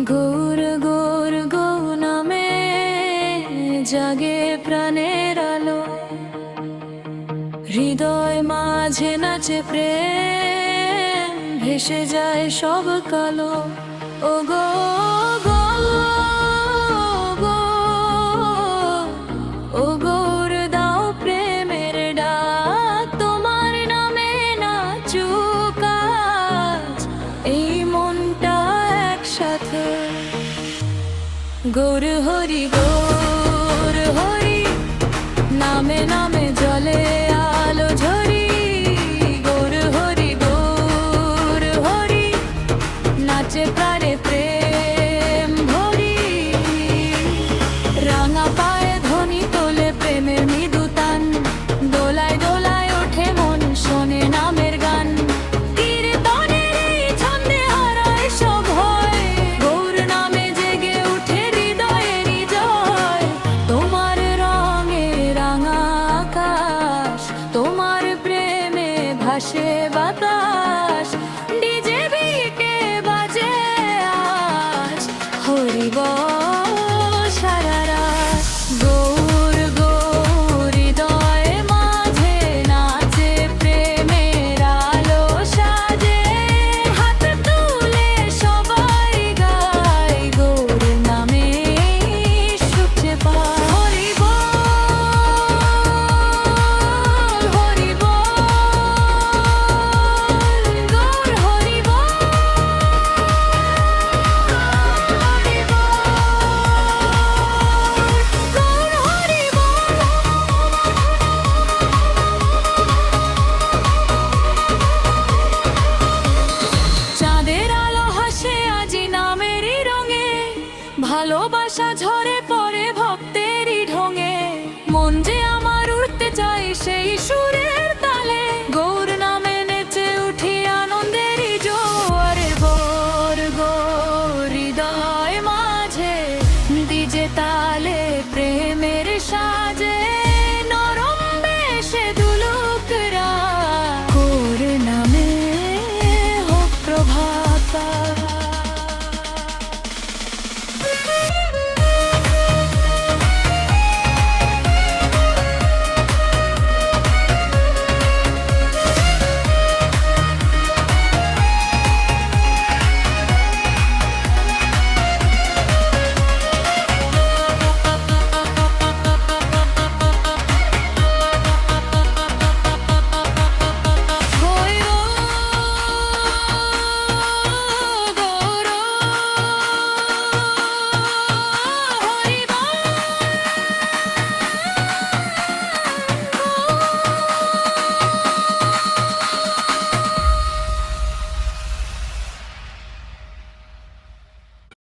গৌর গৌর গৌ নামে জাগে প্রাণের আলো, হৃদয় মাঝে নাচে প্রেম, ভেসে যায় সব কালো। ও গো গো গো, ও গৌর দাও প্রেমের ডাক, তোমার নামে নাচুক আজ এই মনটা একসাথে। গৌর হরি গৌর হরি, নামে নামে জলে আলো ঝরি। গৌর হরি গৌর হরি, নাচে প্রাণে প্রেম ভরি। রাঙা পায়ে ধ্বনি তোলে প্রেমের মৃদু তান, দোলায় দোলায় ওঠে মন শোনে নামের গান। কীর্তনের এই ছন্দে হারায় সব ভয়, গৌর নামে জেগে উঠে হৃদয়েরই জয়। তোমার রঙে রাঙা আকাশ, তোমার প্রেমে ভাসে বাতাস, ডিজে বিকে বাজে আজ হরি বল সারা রাত। গৌর গৌর হৃদয় মাঝে নাচে প্রেমের আলো সাজে, হাত তুলে সবাই গায় গৌর নামে সুখে পায়। হরি বল হরি বল, গৌর হরি বল হরি বল, গৌর হরি বল। চাঁদের আলো হাসে আজি নামেরই রঙে, ভালোবাসা ঝরে